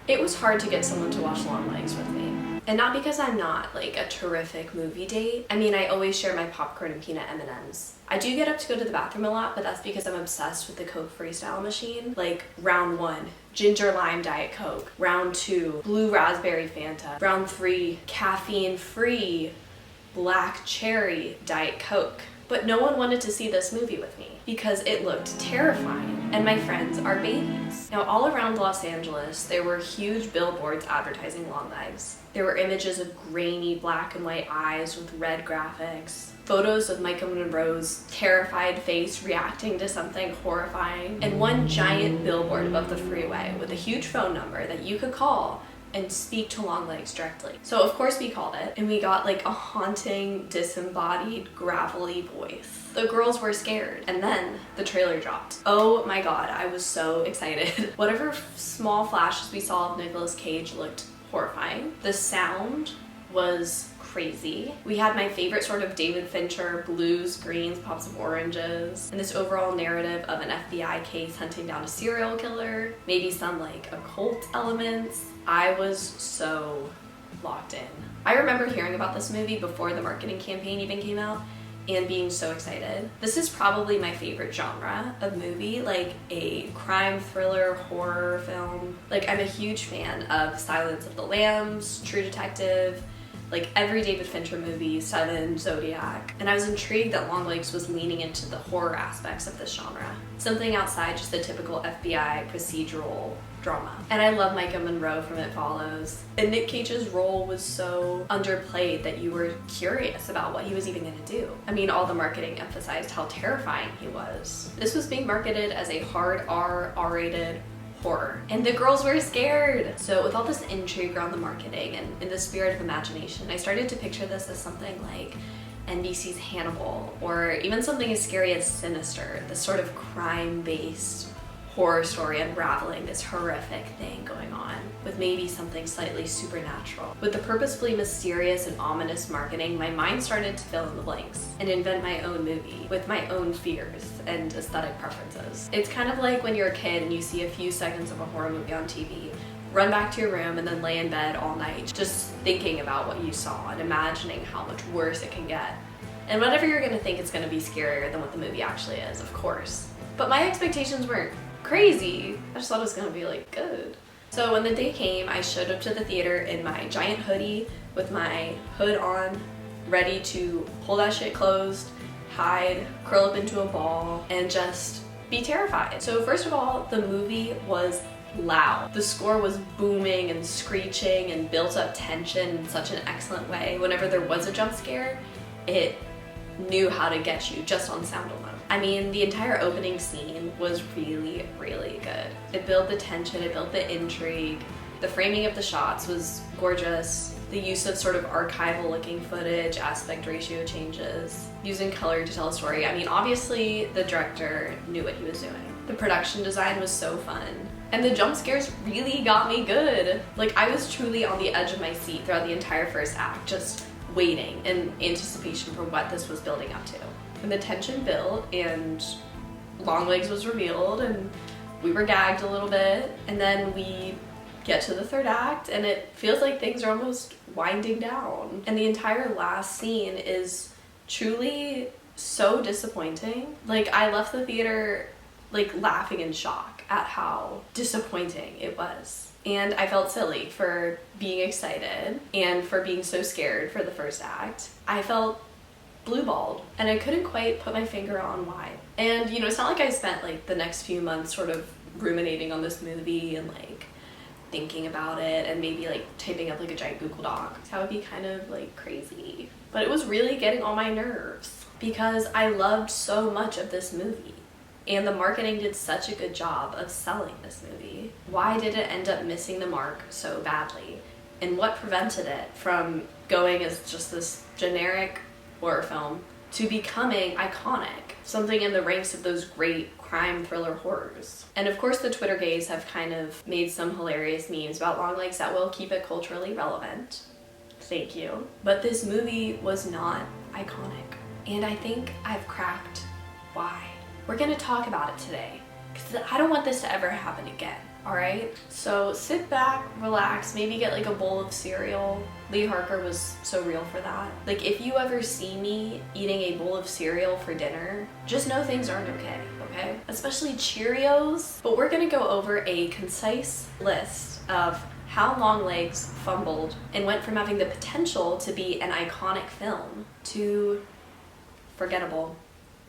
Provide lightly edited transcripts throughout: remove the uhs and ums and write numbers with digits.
It was hard to get someone to watch Longlegs with me. And not because I'm not like a terrific movie date. I mean, I always share my popcorn and peanut M&Ms. I do get up to go to the bathroom a lot, but that's because I'm obsessed with the Coke Freestyle machine. Like round 1, ginger lime Diet Coke. Round 2, blue raspberry Fanta. Round 3, caffeine free black cherry Diet Coke. But no one wanted to see this movie with me because it looked terrifying and my friends are babies. Now all around Los Angeles, there were huge billboards advertising Longlegs. There were images of grainy black and white eyes with red graphics, photos of Michael Monroe's terrified face reacting to something horrifying, and one giant billboard above the freeway with a huge phone number that you could call and speak to Longlegs directly. So of course we called it, and we got like a haunting, disembodied, gravelly voice. The girls were scared, and then the trailer dropped. Oh my god, I was so excited. Whatever small flashes we saw of Nicolas Cage looked horrifying. The sound was crazy. We had my favorite sort of David Fincher blues, greens, pops of oranges, and this overall narrative of an FBI case hunting down a serial killer, maybe some like occult elements. I was so locked in. I remember hearing about this movie before the marketing campaign even came out and being so excited. This is probably my favorite genre of movie, like a crime thriller horror film. Like I'm a huge fan of Silence of the Lambs, True Detective, like every David Fincher movie, Seven, Zodiac, and I was intrigued that Longlegs was leaning into the horror aspects of this genre. Something outside just the typical FBI procedural drama. And I love Micah Monroe from It Follows. And Nick Cage's role was so underplayed that you were curious about what he was even gonna do. I mean, all the marketing emphasized how terrifying he was. This was being marketed as a hard R-rated horror, and the girls were scared. So with all this intrigue around the marketing and in the spirit of imagination, I started to picture this as something like NBC's Hannibal, or even something as scary as Sinister, this sort of crime-based horror story unraveling this horrific thing going on, with maybe something slightly supernatural. With the purposefully mysterious and ominous marketing, my mind started to fill in the blanks and invent my own movie with my own fears and aesthetic preferences. It's kind of like when you're a kid and you see a few seconds of a horror movie on TV, run back to your room and then lay in bed all night just thinking about what you saw and imagining how much worse it can get. And whatever you're gonna think, it's gonna be scarier than what the movie actually is, of course. But my expectations weren't crazy. I just thought it was gonna be like good. So when the day came, I showed up to the theater in my giant hoodie with my hood on, ready to pull that shit closed, hide, curl up into a ball, and just be terrified. So first of all, the movie was loud. The score was booming and screeching and built up tension in such an excellent way. Whenever there was a jump scare, it knew how to get you just on sound alone. I mean, the entire opening scene was really, really good. It built the tension, it built the intrigue. The framing of the shots was gorgeous. The use of sort of archival looking footage, aspect ratio changes, using color to tell a story. I mean, obviously the director knew what he was doing. The production design was so fun. And the jump scares really got me good. Like, I was truly on the edge of my seat throughout the entire first act, just waiting in anticipation for what this was building up to. When the tension built and Longlegs was revealed and we were gagged a little bit, and then we get to the third act and it feels like things are almost winding down. And the entire last scene is truly so disappointing. Like, I left the theater like laughing in shock at how disappointing it was. And I felt silly for being excited and for being so scared for the first act. I felt blue-balled, and I couldn't quite put my finger on why. And you know, it's not like I spent like the next few months sort of ruminating on this movie and like thinking about it and maybe like typing up like a giant Google Doc. That would be kind of like crazy. But it was really getting on my nerves because I loved so much of this movie. And the marketing did such a good job of selling this movie. Why did it end up missing the mark so badly? And what prevented it from going as just this generic horror film to becoming iconic, something in the ranks of those great crime thriller horrors? And of course the Twitter gays have kind of made some hilarious memes about Longlegs that will keep it culturally relevant. Thank you. But this movie was not iconic. And I think I've cracked why. We're gonna talk about it today, because I don't want this to ever happen again. alright? So sit back, relax, maybe get like a bowl of cereal. Lee Harker was so real for that. Like, if you ever see me eating a bowl of cereal for dinner, just know things aren't okay, okay? Especially Cheerios. But we're gonna go over a concise list of how Longlegs fumbled and went from having the potential to be an iconic film to forgettable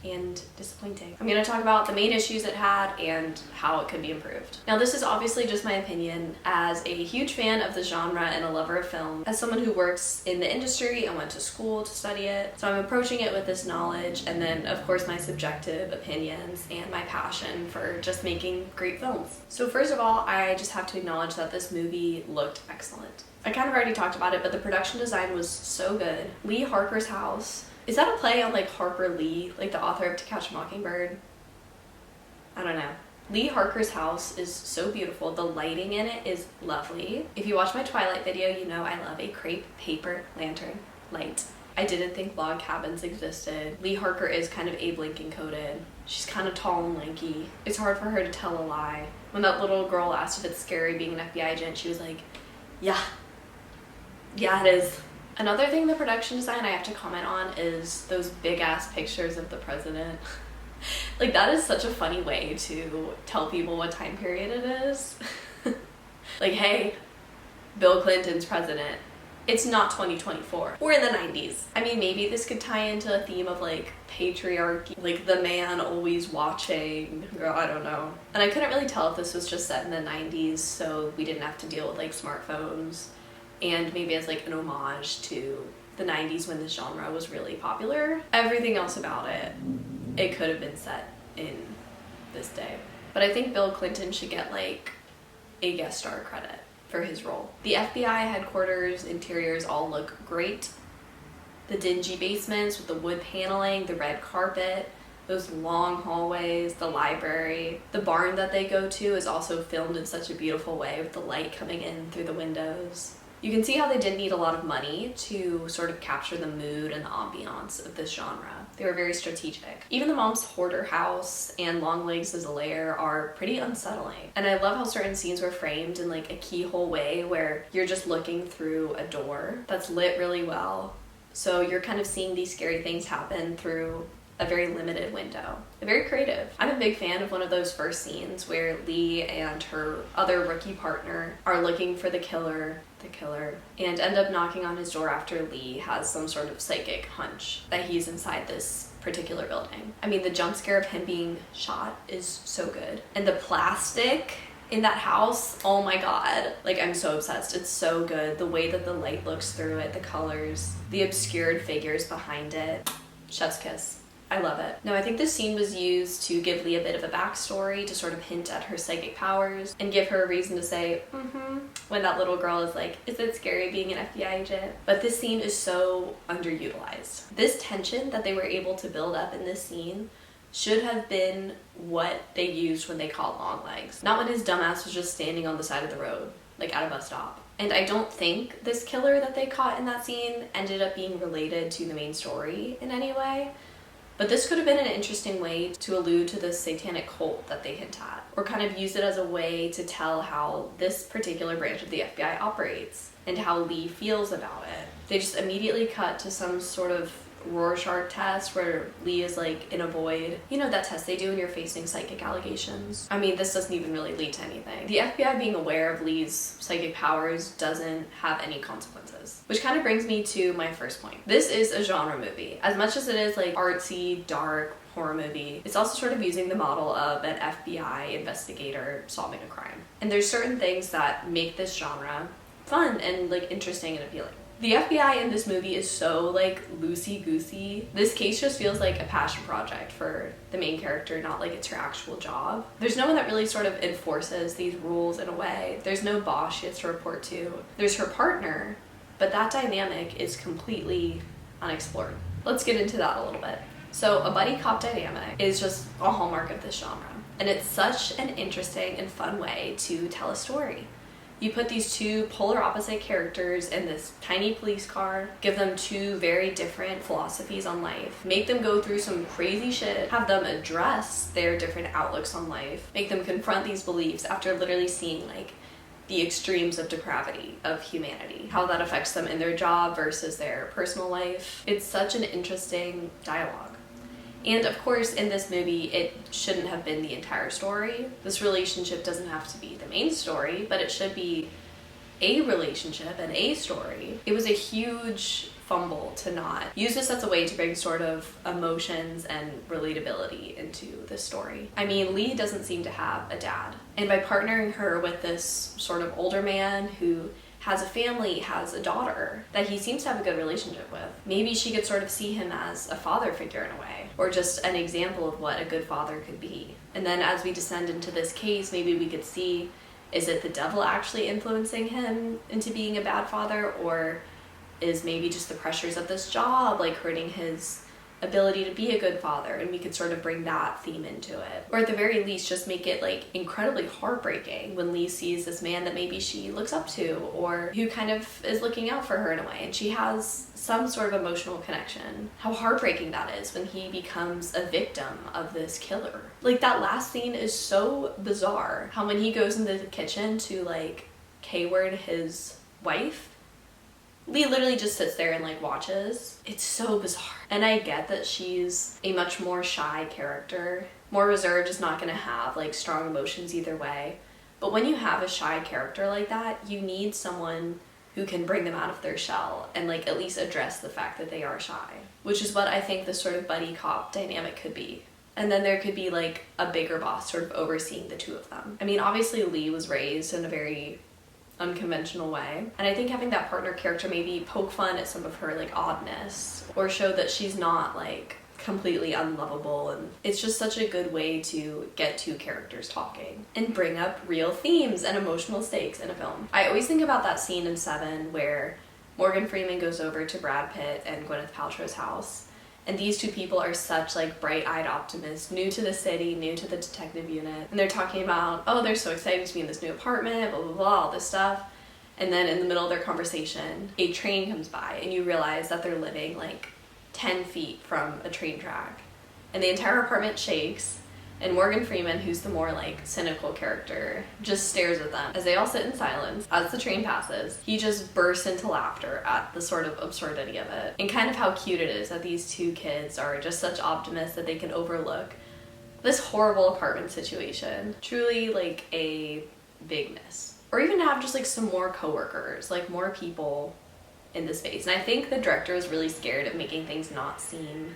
and disappointing. I'm going to talk about the main issues it had and how it could be improved. Now, this is obviously just my opinion as a huge fan of the genre and a lover of film, as someone who works in the industry and went to school to study it. So I'm approaching it with this knowledge, and then of course my subjective opinions and my passion for just making great films. So first of all, I just have to acknowledge that this movie looked excellent. I kind of already talked about it, but the production design was so good. Lee Harker's house. Is that a play on like Harper Lee, like the author of To Catch a Mockingbird? I don't know. Lee Harker's house is so beautiful. The lighting in it is lovely. If you watch my Twilight video, you know I love a crepe paper lantern light. I didn't think log cabins existed. Lee Harker is kind of Abe Lincoln coded. She's kind of tall and lanky. It's hard for her to tell a lie. When that little girl asked if it's scary being an FBI agent, she was like, yeah, it is. Another thing in the production design I have to comment on is those big ass pictures of the president. Like, that is such a funny way to tell people what time period it is. Like, hey, Bill Clinton's president. It's not 2024. We're in the 90s. I mean, maybe this could tie into a theme of like patriarchy, like the man always watching, girl, I don't know. And I couldn't really tell if this was just set in the 90s, so we didn't have to deal with like smartphones, and maybe as like an homage to the 90s when this genre was really popular. Everything else about it, it could have been set in this day. But I think Bill Clinton should get like a guest star credit for his role. The FBI headquarters interiors all look great. The dingy basements with the wood paneling, the red carpet, those long hallways, the library. The barn that they go to is also filmed in such a beautiful way with the light coming in through the windows. You can see how they didn't need a lot of money to sort of capture the mood and the ambiance of this genre. They were very strategic. Even the mom's hoarder house and Longlegs as a lair are pretty unsettling. And I love how certain scenes were framed in like a keyhole way where you're just looking through a door that's lit really well. So you're kind of seeing these scary things happen through a very limited window. Very creative. I'm a big fan of one of those first scenes where Lee and her other rookie partner are looking for the killer, and end up knocking on his door after Lee has some sort of psychic hunch that he's inside this particular building. I mean, the jump scare of him being shot is so good. And the plastic in that house, oh my god. Like, I'm so obsessed. It's so good. The way that the light looks through it, the colors, the obscured figures behind it. Chef's kiss. I love it. Now, I think this scene was used to give Lee a bit of a backstory to sort of hint at her psychic powers and give her a reason to say, when that little girl is like, is it scary being an FBI agent? But this scene is so underutilized. This tension that they were able to build up in this scene should have been what they used when they caught Longlegs. Not when his dumbass was just standing on the side of the road, like at a bus stop. And I don't think this killer that they caught in that scene ended up being related to the main story in any way. But this could have been an interesting way to allude to the satanic cult that they hint at, or kind of use it as a way to tell how this particular branch of the FBI operates and how Lee feels about it. They just immediately cut to some sort of Rorschach test where Lee is like in a void. You know that test they do when you're facing psychic allegations? I mean, this doesn't even really lead to anything. The FBI being aware of Lee's psychic powers doesn't have any consequences. Which kind of brings me to my first point. This is a genre movie. As much as it is like artsy, dark, horror movie, it's also sort of using the model of an FBI investigator solving a crime. And there's certain things that make this genre fun and like interesting and appealing. The FBI in this movie is so like loosey-goosey. This case just feels like a passion project for the main character, not like it's her actual job. There's no one that really sort of enforces these rules in a way. There's no boss she has to report to. There's her partner, but that dynamic is completely unexplored. Let's get into that a little bit. So a buddy cop dynamic is just a hallmark of this genre. And it's such an interesting and fun way to tell a story. You put these two polar opposite characters in this tiny police car, give them two very different philosophies on life, make them go through some crazy shit, have them address their different outlooks on life, make them confront these beliefs after literally seeing like the extremes of depravity of humanity, how that affects them in their job versus their personal life. It's such an interesting dialogue. And of course, in this movie, it shouldn't have been the entire story. This relationship doesn't have to be the main story, but it should be a relationship and a story. It was a huge fumble to not use this as a way to bring sort of emotions and relatability into the story. I mean, Lee doesn't seem to have a dad. And by partnering her with this sort of older man who has a family, has a daughter that he seems to have a good relationship with, maybe she could sort of see him as a father figure in a way, or just an example of what a good father could be. And then as we descend into this case, maybe we could see, is it the devil actually influencing him into being a bad father, or is maybe just the pressures of this job like hurting his ability to be a good father, and we could sort of bring that theme into it. Or at the very least, just make it like incredibly heartbreaking when Lee sees this man that maybe she looks up to, or who kind of is looking out for her in a way, and she has some sort of emotional connection. How heartbreaking that is when he becomes a victim of this killer. Like, that last scene is so bizarre. How when he goes into the kitchen to like K-word his wife, Lee literally just sits there and like watches. It's so bizarre. And I get that she's a much more shy character. More reserved, is not gonna have like strong emotions either way. But when you have a shy character like that, you need someone who can bring them out of their shell and like at least address the fact that they are shy. Which is what I think this sort of buddy cop dynamic could be. And then there could be like a bigger boss sort of overseeing the two of them. I mean, obviously Lee was raised in a very unconventional way, and I think having that partner character maybe poke fun at some of her like oddness, or show that she's not like completely unlovable, and it's just such a good way to get two characters talking and bring up real themes and emotional stakes in a film. I always think about that scene in Seven where Morgan Freeman goes over to Brad Pitt and Gwyneth Paltrow's house, and these two people are such like bright-eyed optimists, new to the city, new to the detective unit. And they're talking about, oh, they're so excited to be in this new apartment, blah, blah, blah, all this stuff. And then in the middle of their conversation, a train comes by and you realize that they're living like 10 feet from a train track. And the entire apartment shakes. And Morgan Freeman, who's the more like cynical character, just stares at them as they all sit in silence as the train passes. He just bursts into laughter at the sort of absurdity of it, and kind of how cute it is that these two kids are just such optimists that they can overlook this horrible apartment situation. Truly like a big miss. Or even have just like some more coworkers, like more people in the space. And I think the director was really scared of making things not seem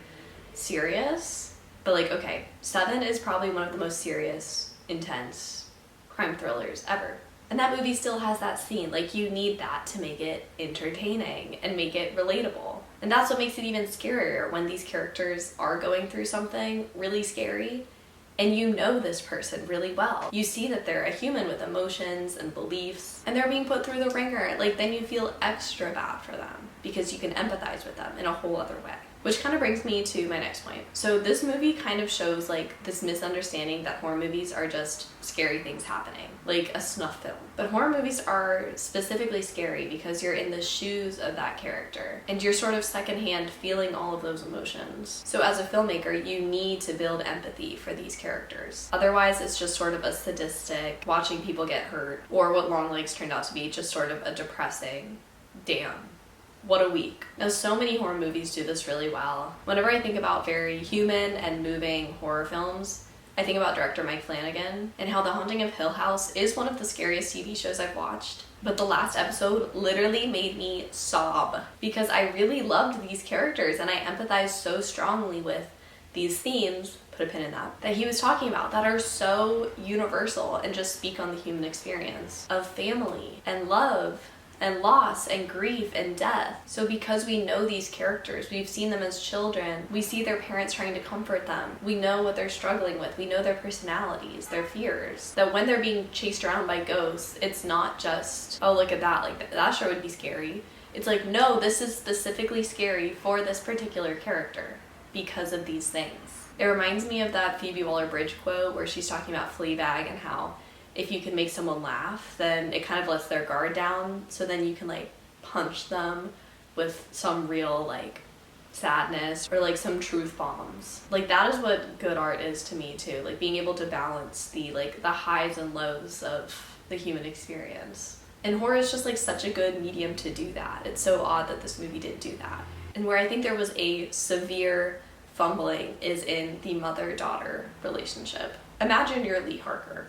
serious. But like, okay, Seven is probably one of the most serious, intense crime thrillers ever. And that movie still has that scene. Like, you need that to make it entertaining and make it relatable. And that's what makes it even scarier when these characters are going through something really scary and you know this person really well. You see that they're a human with emotions and beliefs, and they're being put through the ringer. Like, then you feel extra bad for them because you can empathize with them in a whole other way. Which kind of brings me to my next point. So this movie kind of shows like this misunderstanding that horror movies are just scary things happening, like a snuff film. But horror movies are specifically scary because you're in the shoes of that character and you're sort of secondhand feeling all of those emotions. So as a filmmaker, you need to build empathy for these characters. Otherwise, it's just sort of a sadistic watching people get hurt, or what Longlegs turned out to be, just sort of a depressing, damn, what a week. Now, so many horror movies do this really well. Whenever I think about very human and moving horror films, I think about director Mike Flanagan and how The Haunting of Hill House is one of the scariest TV shows I've watched. But the last episode literally made me sob because I really loved these characters and I empathized so strongly with these themes, put a pin in that he was talking about, that are so universal and just speak on the human experience of family and love and loss and grief and death. So because we know these characters, we've seen them as children, we see their parents trying to comfort them, we know what they're struggling with, we know their personalities, their fears, that when they're being chased around by ghosts, it's not just, oh, look at that, like that sure would be scary. It's like, no, this is specifically scary for this particular character because of these things. It reminds me of that Phoebe Waller-Bridge quote where she's talking about Fleabag and how if you can make someone laugh, then it kind of lets their guard down, so then you can like punch them with some real like sadness or like some truth bombs. Like that is what good art is to me too, like being able to balance the highs and lows of the human experience. And horror is just like such a good medium to do that. It's so odd that this movie didn't do that. And where I think there was a severe fumbling is in the mother-daughter relationship. Imagine you're Lee Harker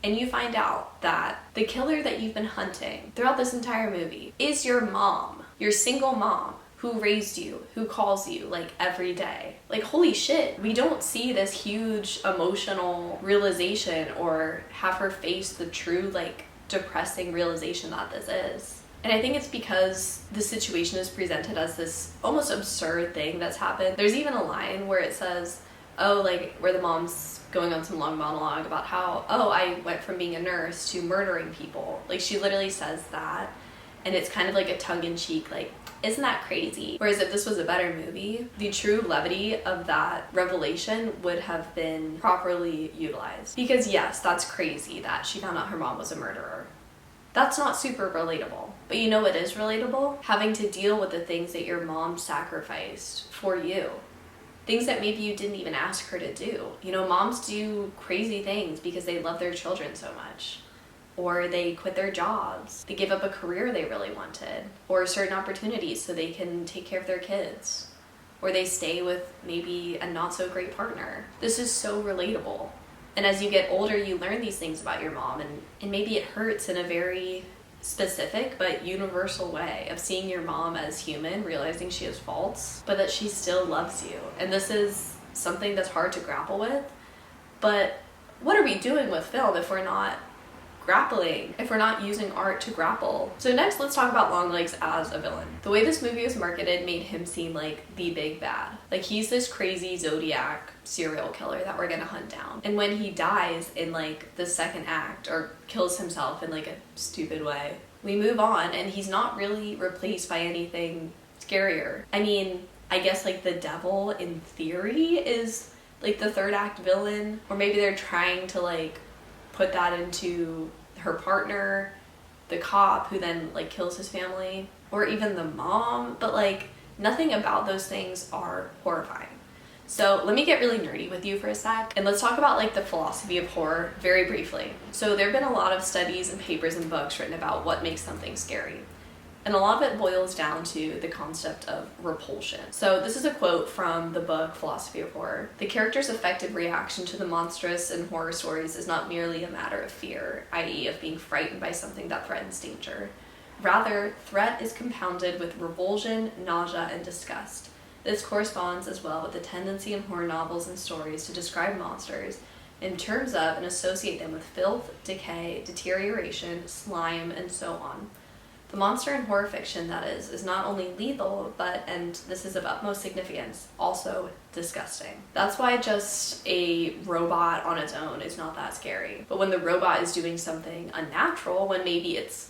and you find out that the killer that you've been hunting throughout this entire movie is your mom, your single mom, who raised you, who calls you like every day. Like, holy shit, we don't see this huge emotional realization or have her face the true like depressing realization that this is. And I think it's because the situation is presented as this almost absurd thing that's happened. There's even a line where it says, oh, like where the mom's going on some long monologue about how, oh, I went from being a nurse to murdering people. Like she literally says that, and it's kind of like a tongue-in-cheek, like, isn't that crazy? Whereas if this was a better movie, the true levity of that revelation would have been properly utilized. Because yes, that's crazy that she found out her mom was a murderer. That's not super relatable. But you know what is relatable? Having to deal with the things that your mom sacrificed for you. Things that maybe you didn't even ask her to do. You know, moms do crazy things because they love their children so much. Or they quit their jobs. They give up a career they really wanted. Or certain opportunities so they can take care of their kids. Or they stay with maybe a not so great partner. This is so relatable. And as you get older, you learn these things about your mom, and maybe it hurts in a very specific but universal way of seeing your mom as human, realizing she has faults, but that she still loves you. And this is something that's hard to grapple with. But what are we doing with film if we're not grappling, if we're not using art to grapple? So next, let's talk about Longlegs as a villain. The way this movie was marketed made him seem like the big bad. Like he's this crazy Zodiac serial killer that we're gonna hunt down. And when he dies in like the second act or kills himself in like a stupid way, we move on and he's not really replaced by anything scarier. I mean, I guess like the devil in theory is like the third act villain, or maybe they're trying to like put that into her partner, the cop who then like kills his family, or even the mom, but like nothing about those things are horrifying. So let me get really nerdy with you for a sec, and let's talk about like the philosophy of horror very briefly. So there have been a lot of studies and papers and books written about what makes something scary. And a lot of it boils down to the concept of repulsion. So this is a quote from the book Philosophy of Horror. The character's effective reaction to the monstrous in horror stories is not merely a matter of fear, i.e. of being frightened by something that threatens danger. Rather, threat is compounded with revulsion, nausea, and disgust. This corresponds as well with the tendency in horror novels and stories to describe monsters in terms of and associate them with filth, decay, deterioration, slime, and so on. The monster in horror fiction, that is not only lethal, but, and this is of utmost significance, also disgusting. That's why just a robot on its own is not that scary. But when the robot is doing something unnatural, when maybe it's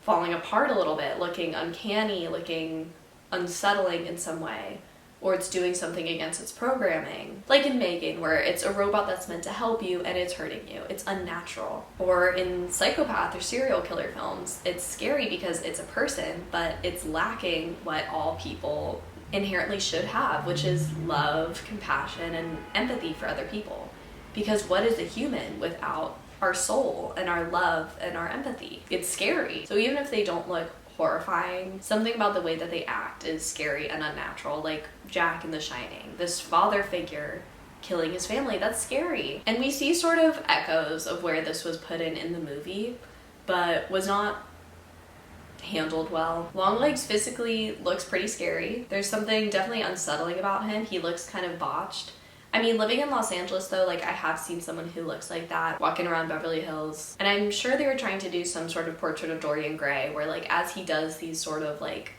falling apart a little bit, looking uncanny, looking unsettling in some way, or it's doing something against its programming. Like in Megan, where it's a robot that's meant to help you and it's hurting you. It's unnatural. Or in psychopath or serial killer films, it's scary because it's a person, but it's lacking what all people inherently should have, which is love, compassion, and empathy for other people. Because what is a human without our soul and our love and our empathy? It's scary. So even if they don't look horrifying, something about the way that they act is scary and unnatural. Like Jack in The Shining, this father figure killing his family, that's scary. And we see sort of echoes of where this was put in the movie, but was not handled well. Longlegs physically looks pretty scary. There's something definitely unsettling about him. He looks kind of botched. I mean, living in Los Angeles though, like I have seen someone who looks like that walking around Beverly Hills. And I'm sure they were trying to do some sort of portrait of Dorian Gray where like as he does these sort of like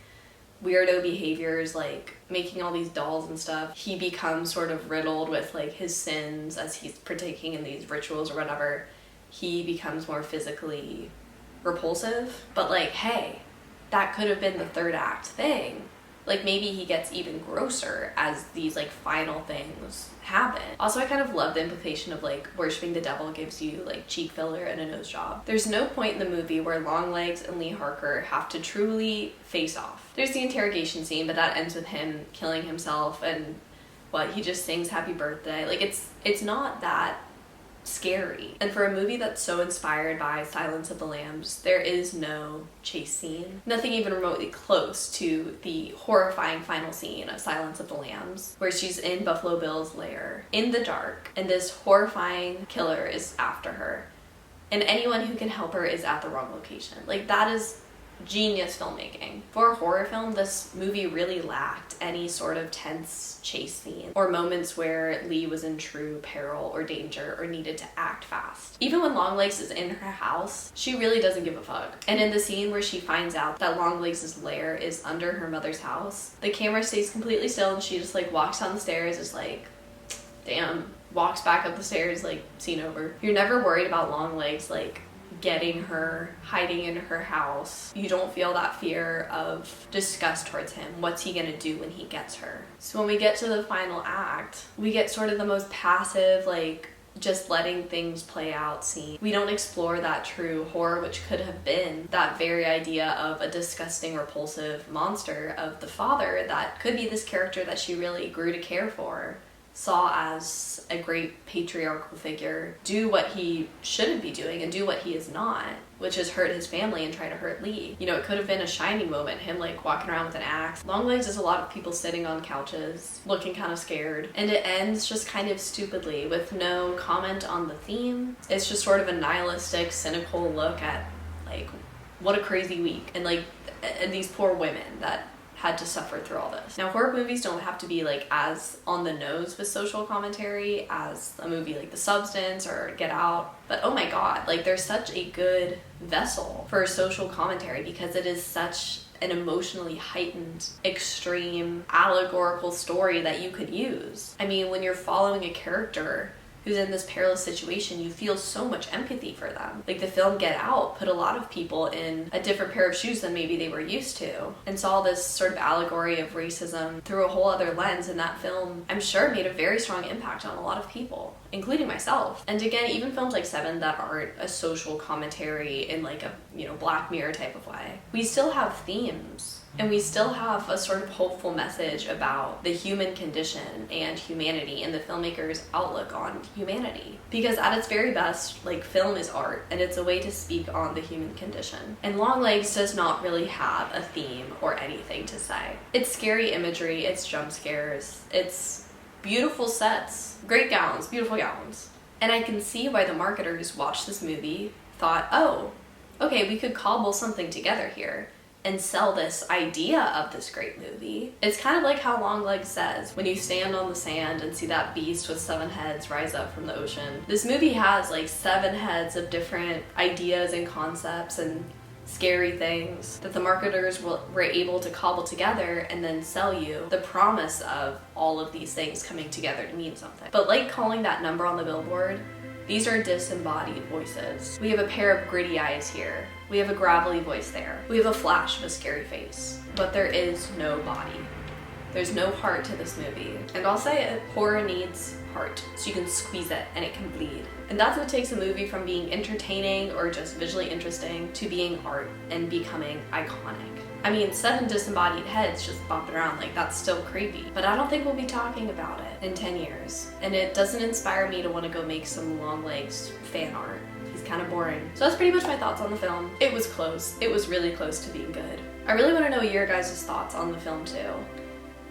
weirdo behaviors, like making all these dolls and stuff, he becomes sort of riddled with like his sins as he's partaking in these rituals or whatever. He becomes more physically repulsive. But like, hey, that could have been the third act thing. Like maybe he gets even grosser as these like final things happen. Also, I kind of love the implication of like worshiping the devil gives you like cheek filler and a nose job. There's no point in the movie where Longlegs and Lee Harker have to truly face off. There's the interrogation scene, but that ends with him killing himself and what, he just sings happy birthday. Like it's not that scary. And for a movie that's so inspired by Silence of the Lambs, there is no chase scene. Nothing even remotely close to the horrifying final scene of Silence of the Lambs, where she's in Buffalo Bill's lair in the dark and this horrifying killer is after her. And anyone who can help her is at the wrong location. Like, that is genius filmmaking. For a horror film, this movie really lacked any sort of tense chase scene or moments where Lee was in true peril or danger or needed to act fast. Even when Longlegs is in her house, she really doesn't give a fuck. And in the scene where she finds out that Longlegs' lair is under her mother's house, the camera stays completely still and she just like walks down the stairs, is like, damn, walks back up the stairs, like, scene over. You're never worried about Longlegs like getting her, hiding in her house. You don't feel that fear of disgust towards him. What's he gonna do when he gets her? So when we get to the final act, we get sort of the most passive, like, just letting things play out scene. We don't explore that true horror, which could have been that very idea of a disgusting, repulsive monster of the father that could be this character that she really grew to care for, saw as a great patriarchal figure, do what he shouldn't be doing and do what he is not, which is hurt his family and try to hurt Lee. You know, it could have been a shining moment, him like walking around with an axe. Longlegs is a lot of people sitting on couches, looking kind of scared, and it ends just kind of stupidly with no comment on the theme. It's just sort of a nihilistic, cynical look at like, what a crazy week, and like, and these poor women that had to suffer through all this. Now, horror movies don't have to be like as on the nose with social commentary as a movie like The Substance or Get Out, but oh my god, like, they're such a good vessel for social commentary because it is such an emotionally heightened, extreme, allegorical story that you could use. I mean, when you're following a character who's in this perilous situation, you feel so much empathy for them. Like, the film Get Out put a lot of people in a different pair of shoes than maybe they were used to, and saw this sort of allegory of racism through a whole other lens, and that film, I'm sure, made a very strong impact on a lot of people, including myself. And again, even films like Seven that aren't a social commentary in like a, you know, Black Mirror type of way, we still have themes. And we still have a sort of hopeful message about the human condition and humanity and the filmmaker's outlook on humanity. Because at its very best, like, film is art, and it's a way to speak on the human condition. And Longlegs does not really have a theme or anything to say. It's scary imagery, it's jump scares, it's beautiful sets, great gowns, beautiful gowns. And I can see why the marketers watched this movie, thought, oh, okay, we could cobble something together here and sell this idea of this great movie. It's kind of like how Longlegs says, when you stand on the sand and see that beast with 7 heads rise up from the ocean. This movie has like 7 heads of different ideas and concepts and scary things that the marketers were able to cobble together and then sell you the promise of all of these things coming together to mean something. But like calling that number on the billboard, these are disembodied voices. We have a pair of gritty eyes here. We have a gravelly voice there. We have a flash of a scary face. But there is no body. There's no heart to this movie. And I'll say it, horror needs heart. So you can squeeze it and it can bleed. And that's what takes a movie from being entertaining or just visually interesting to being art and becoming iconic. I mean, 7 disembodied heads just bopping around, like, that's still creepy. But I don't think we'll be talking about it in 10 years. And it doesn't inspire me to want to go make some Longlegs fan art. He's kind of boring. So that's pretty much my thoughts on the film. It was close. It was really close to being good. I really want to know your guys' thoughts on the film too.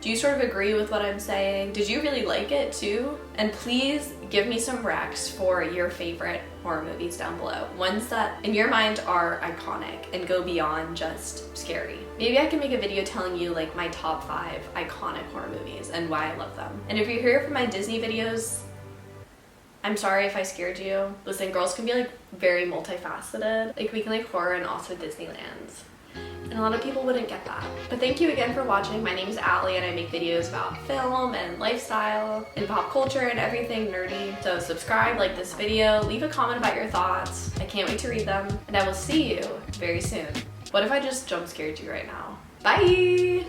Do you sort of agree with what I'm saying? Did you really like it too? And please give me some recs for your favorite horror movies down below. Ones that in your mind are iconic and go beyond just scary. Maybe I can make a video telling you like my top 5 iconic horror movies and why I love them. And if you're here for my Disney videos, I'm sorry if I scared you. Listen, girls can be like very multifaceted. Like, we can like horror and also Disneyland. And a lot of people wouldn't get that. But thank you again for watching. My name is Allie and I make videos about film and lifestyle and pop culture and everything nerdy. So subscribe, like this video, leave a comment about your thoughts. I can't wait to read them. And I will see you very soon. What if I just jump scared you right now? Bye!